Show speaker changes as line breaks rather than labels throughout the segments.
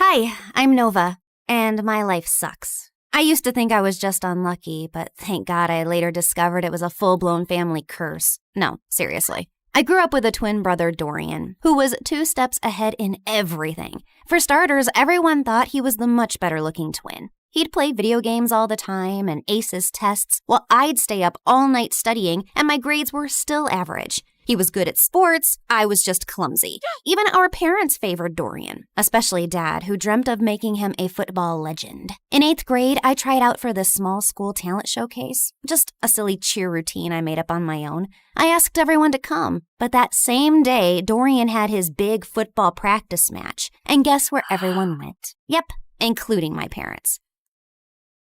Hi, I'm Nova, and my life sucks. I used to think I was just unlucky, but thank God I later discovered it was a full-blown family curse. No, seriously. I grew up with a twin brother, Dorian, who was 2 steps ahead in everything. For starters, everyone thought he was the much better-looking twin. He'd play video games all the time and ace his tests, while I'd stay up all night studying, and my grades were still average. He was good at sports, I was just clumsy. Even our parents favored Dorian, especially Dad, who dreamt of making him a football legend. In 8th grade, I tried out for the small school talent showcase, just a silly cheer routine I made up on my own. I asked everyone to come, but that same day, Dorian had his big football practice match, and guess where everyone went? Yep, including my parents.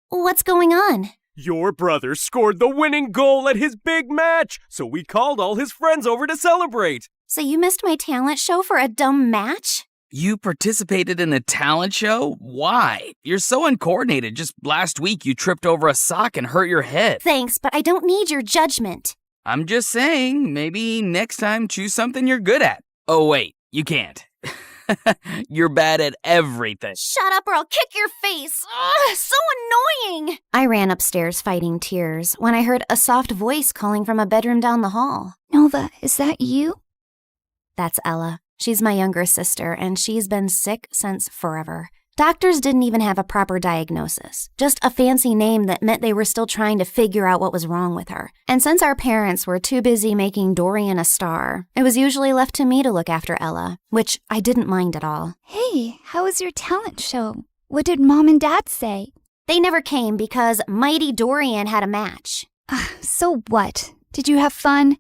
What's going on?
Your brother scored the winning goal at his big match, so we called all his friends over to celebrate.
So you missed my talent show for a dumb match?
You participated in a talent show? Why? You're so uncoordinated. Just last week you tripped over a sock and hurt your head.
Thanks, but I don't need your judgment.
I'm just saying, maybe next time choose something you're good at. Oh wait, you can't. You're bad at everything.
Shut up or I'll kick your face. Ugh, so annoying. I ran upstairs fighting tears when I heard a soft voice calling from a bedroom down the hall.
Nova, is that you?
That's Ella. She's my younger sister, and she's been sick since forever. Doctors didn't even have a proper diagnosis, just a fancy name that meant they were still trying to figure out what was wrong with her. And since our parents were too busy making Dorian a star, it was usually left to me to look after Ella, which I didn't mind at all.
Hey, how was your talent show? What did Mom and Dad say?
They never came because Mighty Dorian had a match.
So what? Did you have fun?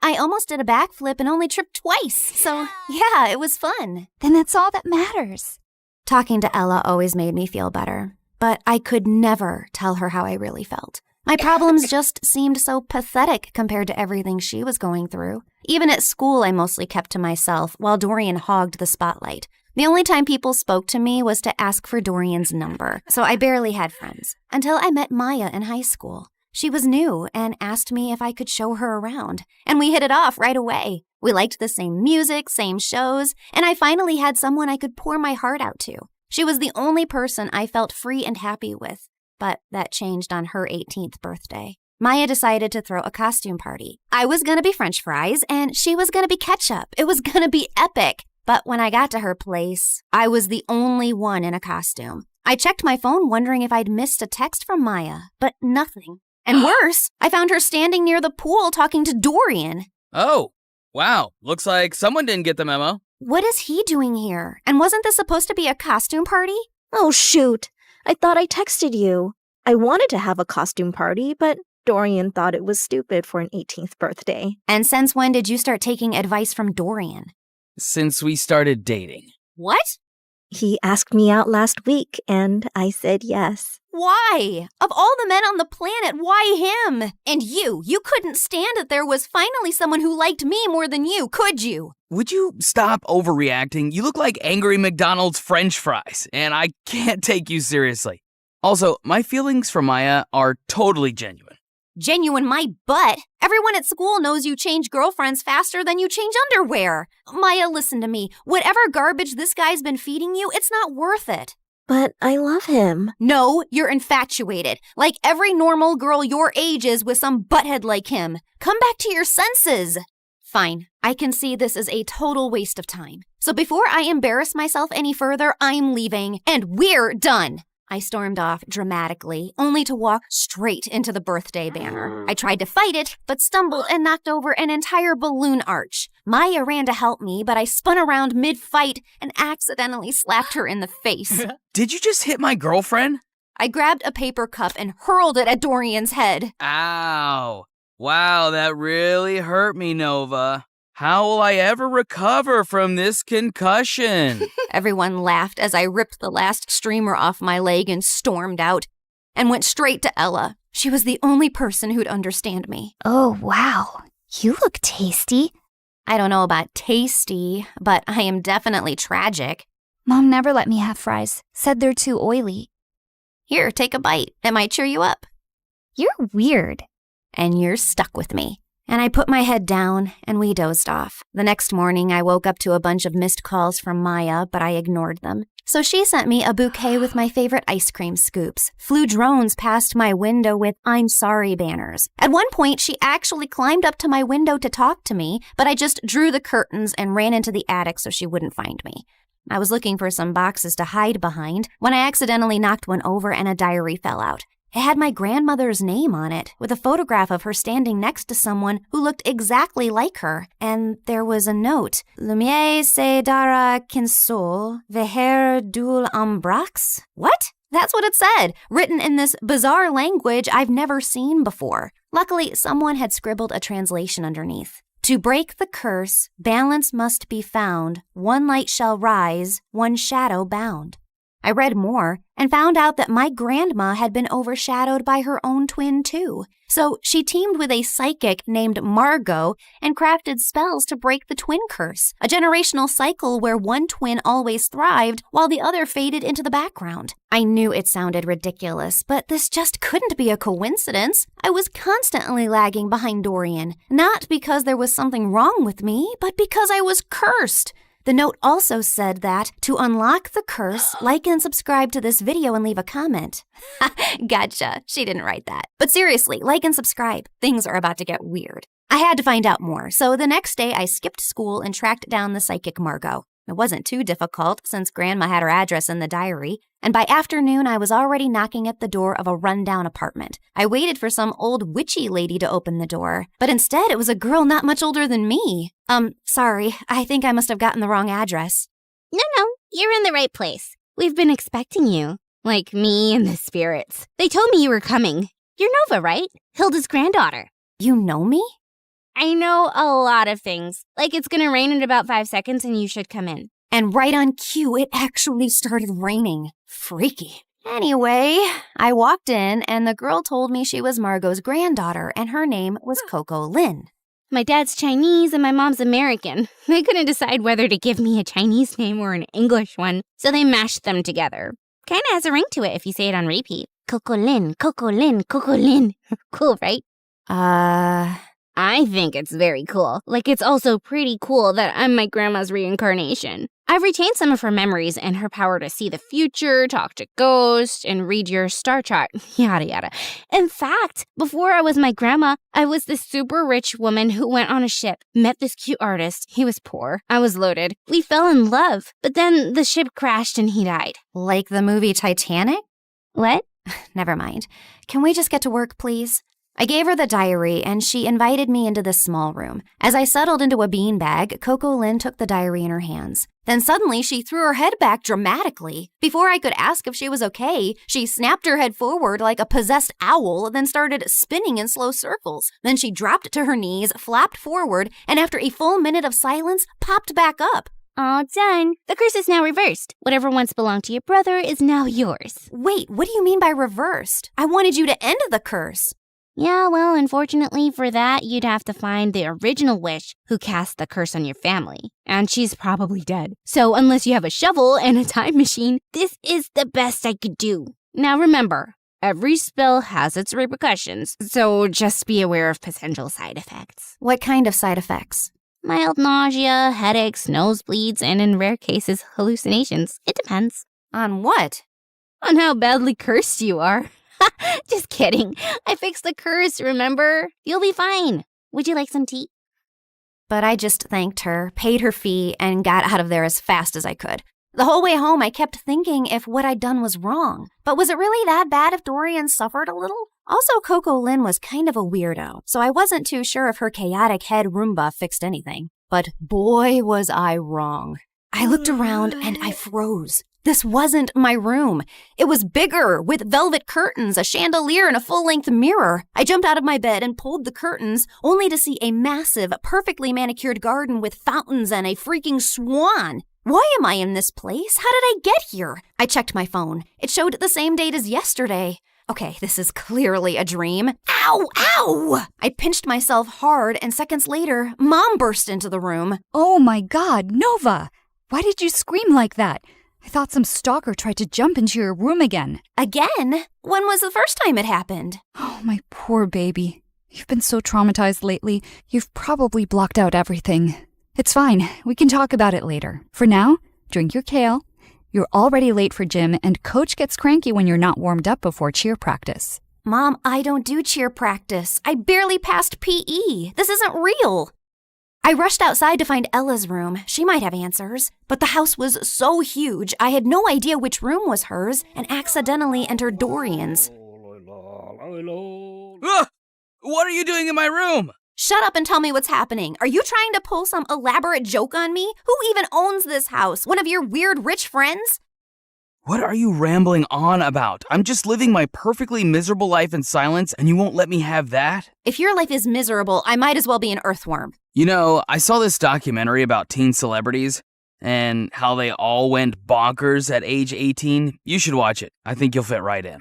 I almost did a backflip and only tripped twice, so yeah, it was fun.
Then that's all that matters.
Talking to Ella always made me feel better, but I could never tell her how I really felt. My problems just seemed so pathetic compared to everything she was going through. Even at school, I mostly kept to myself while Dorian hogged the spotlight. The only time people spoke to me was to ask for Dorian's number, so I barely had friends. Until I met Maya in high school. She was new and asked me if I could show her around, and we hit it off right away. We liked the same music, same shows, and I finally had someone I could pour my heart out to. She was the only person I felt free and happy with, but that changed on her 18th birthday. Maya decided to throw a costume party. I was gonna be French fries, and she was gonna be ketchup. It was gonna be epic. But when I got to her place, I was the only one in a costume. I checked my phone wondering if I'd missed a text from Maya, but nothing. And worse, I found her standing near the pool talking to Dorian.
Oh, wow. Looks like someone didn't get the memo.
What is he doing here? And wasn't this supposed to be a costume party?
Oh, shoot. I thought I texted you. I wanted to have a costume party, but Dorian thought it was stupid for an 18th birthday.
And since when did you start taking advice from Dorian?
Since we started dating.
What?
He asked me out last week, and I said yes.
Why? Of all the men on the planet, why him? And you couldn't stand that there was finally someone who liked me more than you, could you?
Would you stop overreacting? You look like angry McDonald's French fries, and I can't take you seriously. Also, my feelings for Maya are totally genuine.
Genuine my butt. Everyone at school knows you change girlfriends faster than you change underwear. Maya, listen to me. Whatever garbage this guy's been feeding you, it's not worth it.
But I love him.
No, you're infatuated. Like every normal girl your age is with some butthead like him. Come back to your senses. Fine, I can see this is a total waste of time. So before I embarrass myself any further, I'm leaving, and we're done. I stormed off dramatically, only to walk straight into the birthday banner. I tried to fight it, but stumbled and knocked over an entire balloon arch. Maya ran to help me, but I spun around mid-fight and accidentally slapped her in the face.
Did you just hit my girlfriend?
I grabbed a paper cup and hurled it at Dorian's head.
Ow. Wow, that really hurt me, Nova. How will I ever recover from this concussion?
Everyone laughed as I ripped the last streamer off my leg and stormed out, and went straight to Ella. She was the only person who'd understand me.
Oh, wow. You look tasty.
I don't know about tasty, but I am definitely tragic.
Mom never let me have fries. Said they're too oily.
Here, take a bite. It might cheer you up.
You're weird.
And you're stuck with me. And I put my head down and we dozed off. The next morning, I woke up to a bunch of missed calls from Maya, but I ignored them. So she sent me a bouquet with my favorite ice cream scoops, flew drones past my window with "I'm sorry" banners. At one point, she actually climbed up to my window to talk to me, but I just drew the curtains and ran into the attic so she wouldn't find me. I was looking for some boxes to hide behind when I accidentally knocked one over and a diary fell out. It had my grandmother's name on it, with a photograph of her standing next to someone who looked exactly like her. And there was a note. Lumiere se dara kinsol, veher dul ambrax? What? That's what it said, written in this bizarre language I've never seen before. Luckily, someone had scribbled a translation underneath. To break the curse, balance must be found. One light shall rise, one shadow bound. I read more and found out that my grandma had been overshadowed by her own twin too. So she teamed with a psychic named Margot and crafted spells to break the twin curse, a generational cycle where one twin always thrived while the other faded into the background. I knew it sounded ridiculous, but this just couldn't be a coincidence. I was constantly lagging behind Dorian, not because there was something wrong with me, but because I was cursed. The note also said that to unlock the curse, like and subscribe to this video and leave a comment. Gotcha. She didn't write that. But seriously, like and subscribe. Things are about to get weird. I had to find out more, so the next day I skipped school and tracked down the psychic Margot. It wasn't too difficult since Grandma had her address in the diary, and by afternoon I was already knocking at the door of a rundown apartment. I waited for some old witchy lady to open the door, but instead it was a girl not much older than me. Sorry, I think I must have gotten the wrong address.
No, you're in the right place. We've been expecting you. Like me and the spirits. They told me you were coming. You're Nova, right? Hilda's granddaughter.
You know me?
I know a lot of things. Like it's gonna rain in about 5 seconds and you should come in.
And right on cue, it actually started raining. Freaky. Anyway, I walked in and the girl told me she was Margot's granddaughter and her name was Coco Lin.
My dad's Chinese and my mom's American. They couldn't decide whether to give me a Chinese name or an English one, so they mashed them together. Kinda has a ring to it if you say it on repeat. Coco Lin, Coco Lin, Coco Lin. Cool, right? I think it's very cool. Like, it's also pretty cool that I'm my grandma's reincarnation. I've retained some of her memories and her power to see the future, talk to ghosts, and read your star chart, yada yada. In fact, before I was my grandma, I was this super rich woman who went on a ship, met this cute artist. He was poor. I was loaded. We fell in love, but then the ship crashed and he died.
Like the movie Titanic?
What?
Never mind. Can we just get to work, please? I gave her the diary, and she invited me into this small room. As I settled into a beanbag, Coco Lin took the diary in her hands. Then suddenly, she threw her head back dramatically. Before I could ask if she was okay, she snapped her head forward like a possessed owl, then started spinning in slow circles. Then she dropped to her knees, flapped forward, and after a full minute of silence, popped back up.
All done. The curse is now reversed. Whatever once belonged to your brother is now yours.
Wait, what do you mean by reversed? I wanted you to end the curse.
Yeah, well, unfortunately for that, you'd have to find the original witch who cast the curse on your family. And she's probably dead. So unless you have a shovel and a time machine, this is the best I could do. Now remember, every spell has its repercussions, so just be aware of potential side effects.
What kind of side effects?
Mild nausea, headaches, nosebleeds, and in rare cases, hallucinations. It depends.
On what?
On how badly cursed you are. Just kidding. I fixed the curse, remember? You'll be fine. Would you like some tea?
But I just thanked her, paid her fee, and got out of there as fast as I could. The whole way home, I kept thinking if what I'd done was wrong. But was it really that bad if Dorian suffered a little? Also, Coco Lin was kind of a weirdo, so I wasn't too sure if her chaotic head Roomba fixed anything. But boy, was I wrong. I looked around and I froze. This wasn't my room. It was bigger, with velvet curtains, a chandelier, and a full-length mirror. I jumped out of my bed and pulled the curtains, only to see a massive, perfectly manicured garden with fountains and a freaking swan. Why am I in this place? How did I get here? I checked my phone. It showed the same date as yesterday. Okay, this is clearly a dream. Ow! Ow! I pinched myself hard, and seconds later, Mom burst into the room.
Oh my God, Nova! Why did you scream like that? I thought some stalker tried to jump into your room again.
Again? When was the first time it happened?
Oh, my poor baby. You've been so traumatized lately, you've probably blocked out everything. It's fine. We can talk about it later. For now, drink your kale. You're already late for gym, and Coach gets cranky when you're not warmed up before cheer practice.
Mom, I don't do cheer practice. I barely passed PE. This isn't real. I rushed outside to find Ella's room. She might have answers. But the house was so huge, I had no idea which room was hers and accidentally entered Dorian's.
Ugh! What are you doing in my room?
Shut up and tell me what's happening. Are you trying to pull some elaborate joke on me? Who even owns this house? One of your weird rich friends?
What are you rambling on about? I'm just living my perfectly miserable life in silence, and you won't let me have that?
If your life is miserable, I might as well be an earthworm.
You know, I saw this documentary about teen celebrities and how they all went bonkers at age 18. You should watch it. I think you'll fit right in.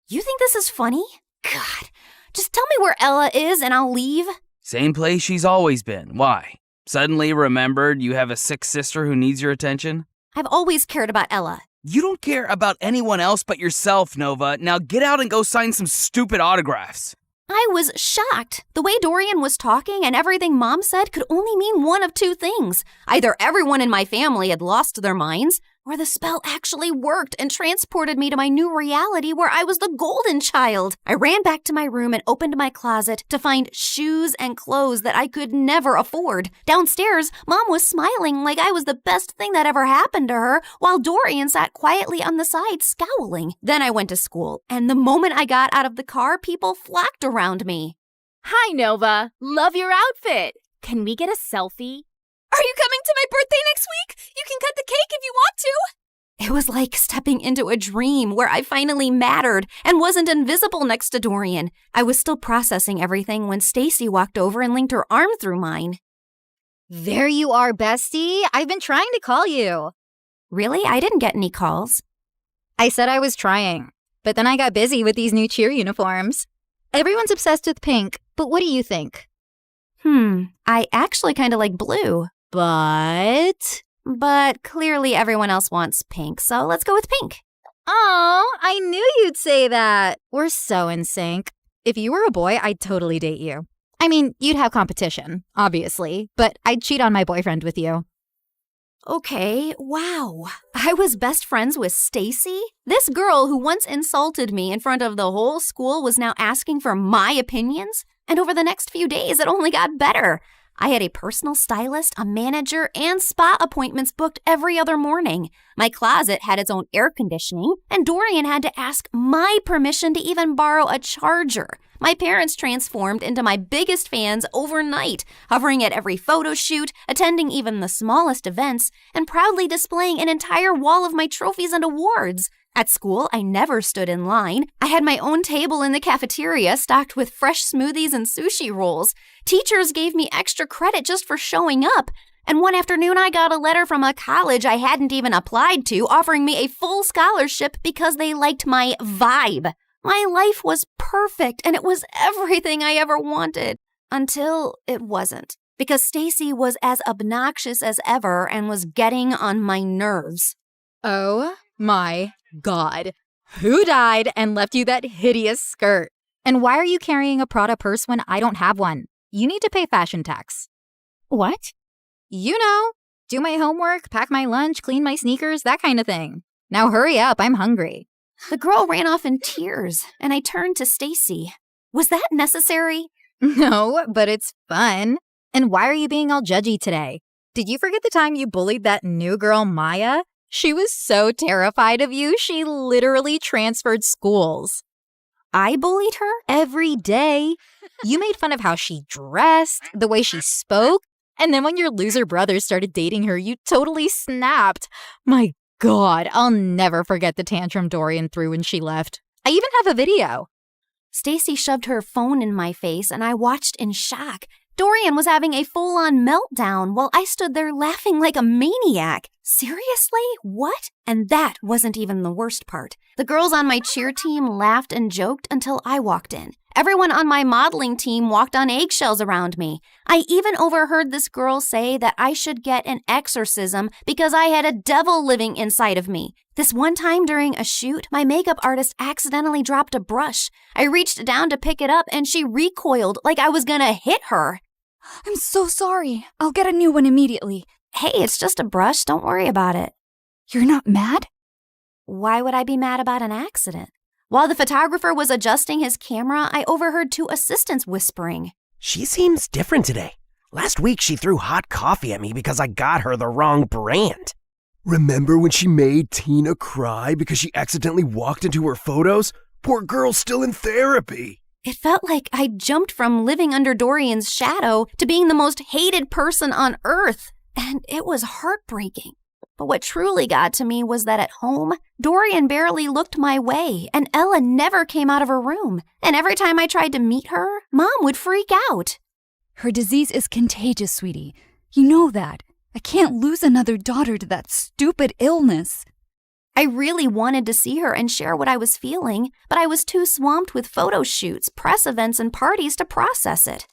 You think this is funny? God, just tell me where Ella is and I'll leave.
Same place she's always been. Why? Suddenly remembered you have a sick sister who needs your attention?
I've always cared about Ella.
You don't care about anyone else but yourself, Nova. Now get out and go sign some stupid autographs.
I was shocked. The way Dorian was talking and everything Mom said could only mean one of two things. Either everyone in my family had lost their minds, or the spell actually worked and transported me to my new reality where I was the golden child. I ran back to my room and opened my closet to find shoes and clothes that I could never afford. Downstairs, Mom was smiling like I was the best thing that ever happened to her, while Dorian sat quietly on the side scowling. Then I went to school, and the moment I got out of the car, people flocked around me.
Hi, Nova. Love your outfit. Can we get a selfie? Are you coming to my birthday next week? You can cut the cake if you want to.
It was like stepping into a dream where I finally mattered and wasn't invisible next to Dorian. I was still processing everything when Stacy walked over and linked her arm through mine.
There you are, Bestie. I've been trying to call you.
Really? I didn't get any calls.
I said I was trying, but then I got busy with these new cheer uniforms. Everyone's obsessed with pink, but what do you think?
I actually kind of like blue. But clearly everyone else wants pink, so let's go with pink.
Oh, I knew you'd say that. We're so in sync. If you were a boy, I'd totally date you. I mean, you'd have competition, obviously, but I'd cheat on my boyfriend with you.
Okay, wow. I was best friends with Stacy? This girl who once insulted me in front of the whole school was now asking for my opinions? And over the next few days, it only got better. I had a personal stylist, a manager, and spa appointments booked every other morning. My closet had its own air conditioning, and Dorian had to ask my permission to even borrow a charger. My parents transformed into my biggest fans overnight, hovering at every photo shoot, attending even the smallest events, and proudly displaying an entire wall of my trophies and awards. At school, I never stood in line. I had my own table in the cafeteria stocked with fresh smoothies and sushi rolls. Teachers gave me extra credit just for showing up. And one afternoon, I got a letter from a college I hadn't even applied to offering me a full scholarship because they liked my vibe. My life was perfect, and it was everything I ever wanted. Until it wasn't. Because Stacy was as obnoxious as ever and was getting on my nerves.
Oh my God. Who died and left you that hideous skirt? And why are you carrying a Prada purse when I don't have one? You need to pay fashion tax.
What?
You know, do my homework, pack my lunch, clean my sneakers, that kind of thing. Now hurry up, I'm hungry.
The girl ran off in tears, and I turned to Stacy. Was that necessary?
No, but it's fun. And why are you being all judgy today? Did you forget the time you bullied that new girl, Maya? She was so terrified of you, she literally transferred schools.
I bullied her?
Every day. You made fun of how she dressed, the way she spoke, and then when your loser brother started dating her, you totally snapped. My God, I'll never forget the tantrum Dorian threw when she left. I even have a video.
Stacy shoved her phone in my face, and I watched in shock. Dorian was having a full-on meltdown while I stood there laughing like a maniac. Seriously? What? And that wasn't even the worst part. The girls on my cheer team laughed and joked until I walked in. Everyone on my modeling team walked on eggshells around me. I even overheard this girl say that I should get an exorcism because I had a devil living inside of me. This one time during a shoot, my makeup artist accidentally dropped a brush. I reached down to pick it up and she recoiled like I was gonna hit her.
I'm so sorry. I'll get a new one immediately.
Hey, it's just a brush. Don't worry about it.
You're not mad?
Why would I be mad about an accident? While the photographer was adjusting his camera, I overheard two assistants whispering.
She seems different today. Last week she threw hot coffee at me because I got her the wrong brand.
Remember when she made Tina cry because she accidentally walked into her photos? Poor girl's still in therapy.
It felt like I jumped from living under Dorian's shadow to being the most hated person on earth, and it was heartbreaking. But what truly got to me was that at home, Dorian barely looked my way, and Ella never came out of her room. And every time I tried to meet her, Mom would freak out.
Her disease is contagious, sweetie. You know that. I can't lose another daughter to that stupid illness.
I really wanted to see her and share what I was feeling, but I was too swamped with photo shoots, press events, and parties to process it.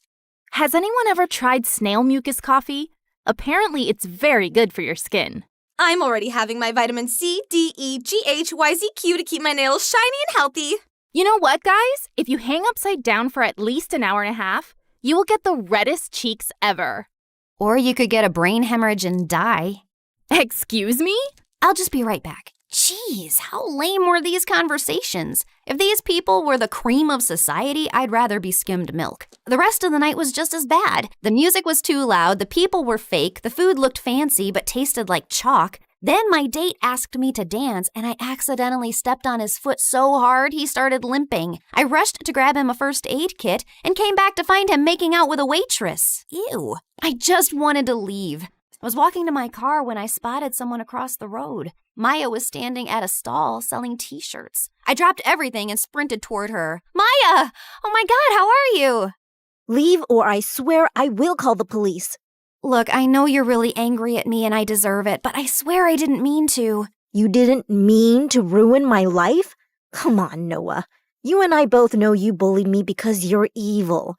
Has anyone ever tried snail mucus coffee? Apparently, it's very good for your skin.
I'm already having my vitamin C, D, E, G, H, Y, Z, Q to keep my nails shiny and healthy.
You know what, guys? If you hang upside down for at least an hour and a half, you will get the reddest cheeks ever.
Or you could get a brain hemorrhage and die.
Excuse me?
I'll just be right back. Jeez, how lame were these conversations? If these people were the cream of society, I'd rather be skimmed milk. The rest of the night was just as bad. The music was too loud, the people were fake, the food looked fancy but tasted like chalk. Then my date asked me to dance, and I accidentally stepped on his foot so hard he started limping. I rushed to grab him a first aid kit and came back to find him making out with a waitress. Ew. I just wanted to leave. I was walking to my car when I spotted someone across the road. Maya was standing at a stall selling t-shirts. I dropped everything and sprinted toward her. Maya! Oh my God, how are you?
Leave or I swear I will call the police.
Look, I know you're really angry at me and I deserve it, but I swear I didn't mean to.
You didn't mean to ruin my life? Come on, Noah. You and I both know you bullied me because you're evil.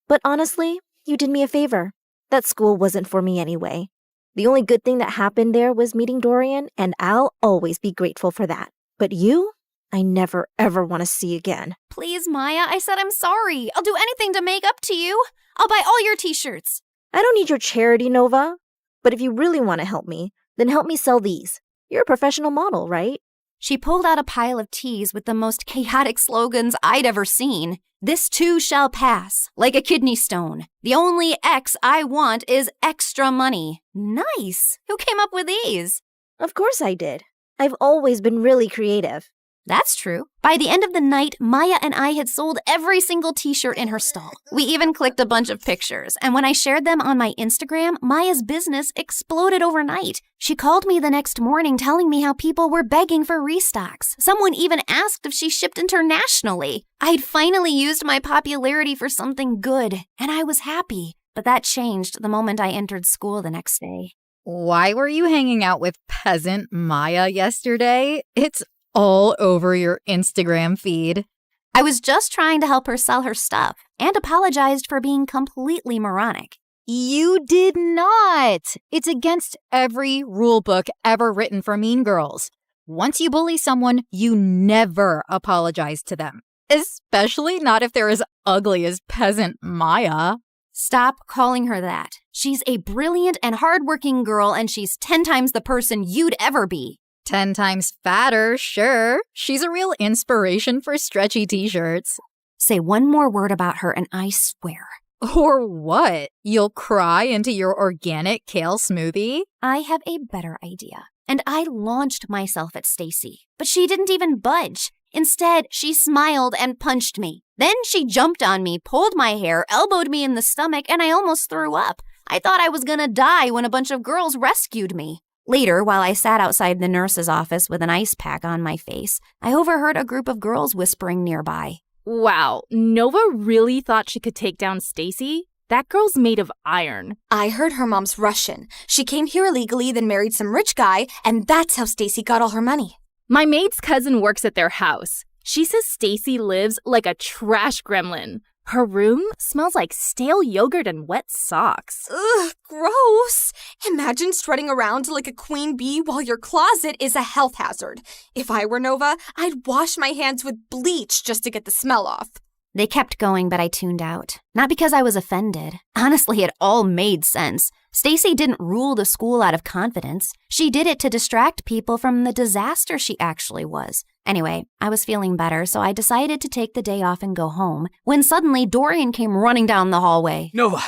But honestly, you did me a favor. That school wasn't for me anyway. The only good thing that happened there was meeting Dorian, and I'll always be grateful for that. But you, I never ever want to see again.
Please, Maya, I said I'm sorry. I'll do anything to make up to you. I'll buy all your t-shirts.
I don't need your charity, Nova. But if you really want to help me, then help me sell these. You're a professional model, right?
She pulled out a pile of tees with the most chaotic slogans I'd ever seen. This too shall pass, like a kidney stone. The only X I want is extra money. Nice. Who came up with these?
Of course I did. I've always been really creative.
That's true. By the end of the night, Maya and I had sold every single t-shirt in her stall. We even clicked a bunch of pictures, and when I shared them on my Instagram, Maya's business exploded overnight. She called me the next morning telling me how people were begging for restocks. Someone even asked if she shipped internationally. I'd finally used my popularity for something good, and I was happy. But that changed the moment I entered school the next day.
Why were you hanging out with peasant Maya yesterday? It's all over your Instagram feed.
I was just trying to help her sell her stuff and apologized for being completely moronic.
You did not. It's against every rule book ever written for mean girls. Once you bully someone, you never apologize to them, especially not if they're as ugly as peasant Maya.
Stop calling her that. She's a brilliant and hardworking girl, and she's 10 times the person you'd ever be.
10 times fatter, sure. She's a real inspiration for stretchy t-shirts.
Say one more word about her and I swear.
Or what? You'll cry into your organic kale smoothie?
I have a better idea. And I launched myself at Stacy, but she didn't even budge. Instead, she smiled and punched me. Then she jumped on me, pulled my hair, elbowed me in the stomach, and I almost threw up. I thought I was gonna die when a bunch of girls rescued me. Later, while I sat outside the nurse's office with an ice pack on my face, I overheard a group of girls whispering nearby.
Wow, Nova really thought she could take down Stacy? That girl's made of iron.
I heard her mom's Russian. She came here illegally, then married some rich guy, and that's how Stacy got all her money.
My maid's cousin works at their house. She says Stacy lives like a trash gremlin. Her room smells like stale yogurt and wet socks.
Ugh, gross. Imagine strutting around like a queen bee while your closet is a health hazard. If I were Nova, I'd wash my hands with bleach just to get the smell off.
They kept going, but I tuned out. Not because I was offended. Honestly, it all made sense. Stacy didn't rule the school out of confidence. She did it to distract people from the disaster she actually was. Anyway, I was feeling better, so I decided to take the day off and go home, when suddenly Dorian came running down the hallway.
Nova,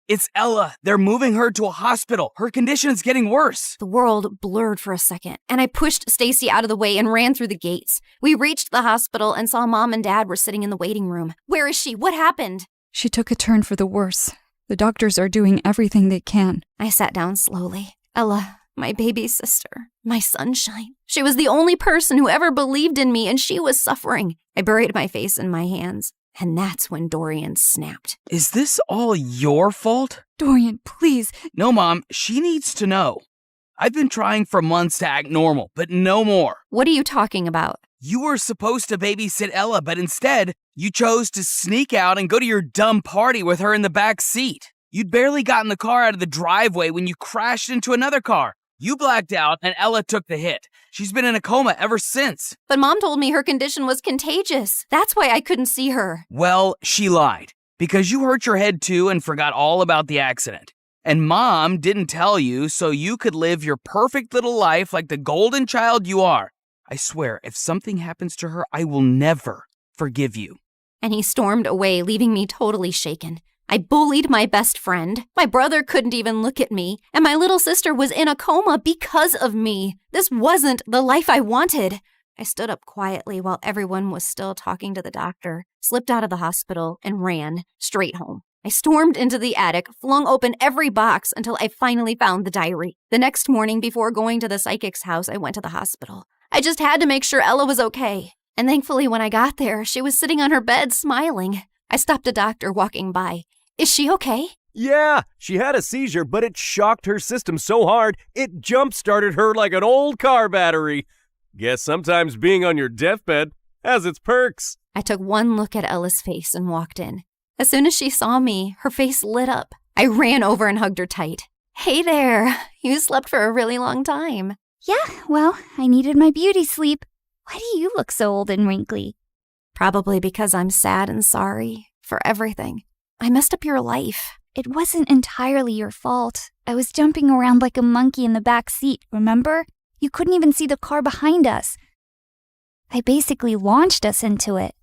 it's Ella. They're moving her to a hospital. Her condition's getting worse.
The world blurred for a second, and I pushed Stacy out of the way and ran through the gates. We reached the hospital and saw Mom and Dad were sitting in the waiting room. Where is she? What happened?
She took a turn for the worse. The doctors are doing everything they can.
I sat down slowly. Ella, my baby sister, my sunshine. She was the only person who ever believed in me, and she was suffering. I buried my face in my hands, and that's when Dorian snapped.
Is this all your fault?
Dorian, please.
No, Mom, she needs to know. I've been trying for months to act normal, but no more.
What are you talking about?
You were supposed to babysit Ella, but instead, you chose to sneak out and go to your dumb party with her in the back seat. You'd barely gotten the car out of the driveway when you crashed into another car. You blacked out, and Ella took the hit. She's been in a coma ever since.
But Mom told me her condition was contagious. That's why I couldn't see her.
Well, she lied, because you hurt your head too and forgot all about the accident. And Mom didn't tell you so you could live your perfect little life like the golden child you are. I swear, if something happens to her, I will never forgive you.
And he stormed away, leaving me totally shaken. I bullied my best friend. My brother couldn't even look at me. And my little sister was in a coma because of me. This wasn't the life I wanted. I stood up quietly while everyone was still talking to the doctor, slipped out of the hospital, and ran straight home. I stormed into the attic, flung open every box until I finally found the diary. The next morning, before going to the psychic's house, I went to the hospital. I just had to make sure Ella was okay. And thankfully, when I got there, she was sitting on her bed smiling. I stopped a doctor walking by. Is she okay?
Yeah, she had a seizure, but it shocked her system so hard, it jump-started her like an old car battery. Guess sometimes being on your deathbed has its perks.
I took one look at Ella's face and walked in. As soon as she saw me, her face lit up. I ran over and hugged her tight. Hey there, you slept for a really long time.
Yeah, well, I needed my beauty sleep. Why do you look so old and wrinkly?
Probably because I'm sad and sorry for everything. I messed up your life.
It wasn't entirely your fault. I was jumping around like a monkey in the back seat, remember? You couldn't even see the car behind us. I basically launched us into it.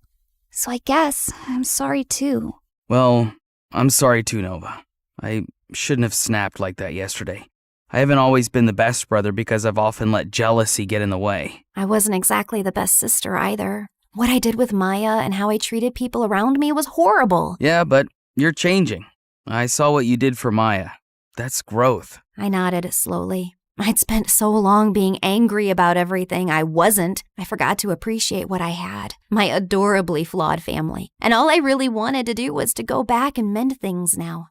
So I guess I'm sorry too.
Well, I'm sorry too, Nova. I shouldn't have snapped like that yesterday. I haven't always been the best brother because I've often let jealousy get in the way.
I wasn't exactly the best sister either. What I did with Maya and how I treated people around me was horrible.
Yeah, but you're changing. I saw what you did for Maya. That's growth.
I nodded slowly. I'd spent so long being angry about everything I wasn't. I forgot to appreciate what I had, my adorably flawed family. And all I really wanted to do was to go back and mend things now.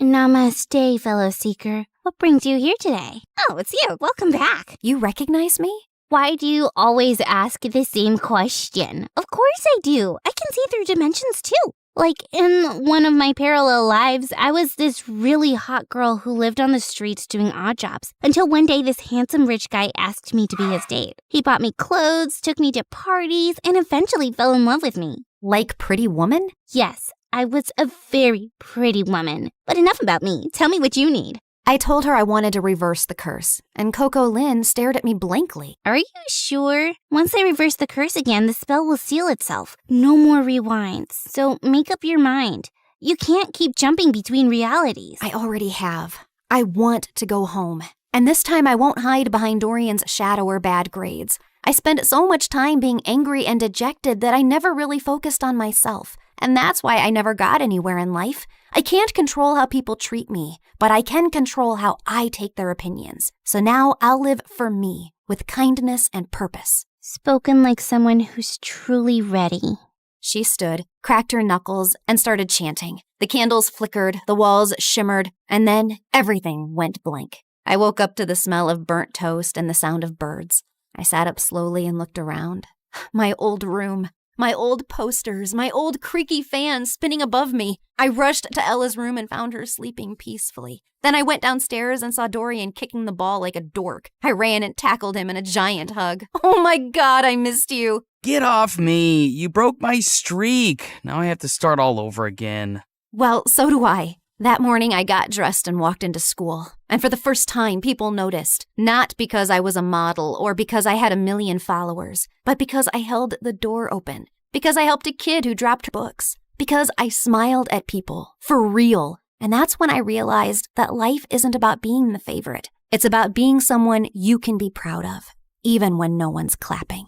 Namaste, fellow seeker. What brings you here today? Oh, it's you. Welcome back.
You recognize me?
Why do you always ask the same question? Of course I do. I can see through dimensions too. Like in one of my parallel lives, I was this really hot girl who lived on the streets doing odd jobs until one day this handsome rich guy asked me to be his date. He bought me clothes, took me to parties, and eventually fell in love with me.
Like Pretty Woman?
Yes, I was a very pretty woman. But enough about me. Tell me what you need.
I told her I wanted to reverse the curse, and Coco Lynn stared at me blankly.
Are you sure? Once I reverse the curse again, the spell will seal itself. No more rewinds. So make up your mind. You can't keep jumping between realities.
I already have. I want to go home. And this time I won't hide behind Dorian's shadow or bad grades. I spent so much time being angry and dejected that I never really focused on myself. And that's why I never got anywhere in life. I can't control how people treat me, but I can control how I take their opinions. So now I'll live for me, with kindness and purpose.
Spoken like someone who's truly ready.
She stood, cracked her knuckles, and started chanting. The candles flickered, the walls shimmered, and then everything went blank. I woke up to the smell of burnt toast and the sound of birds. I sat up slowly and looked around. My old room, my old posters, my old creaky fan spinning above me. I rushed to Ella's room and found her sleeping peacefully. Then I went downstairs and saw Dorian kicking the ball like a dork. I ran and tackled him in a giant hug. Oh my God, I missed you.
Get off me. You broke my streak. Now I have to start all over again.
Well, so do I. That morning, I got dressed and walked into school. And for the first time, people noticed. Not because I was a model or because I had 1 million followers, but because I held the door open. Because I helped a kid who dropped books. Because I smiled at people. For real. And that's when I realized that life isn't about being the favorite. It's about being someone you can be proud of, even when no one's clapping.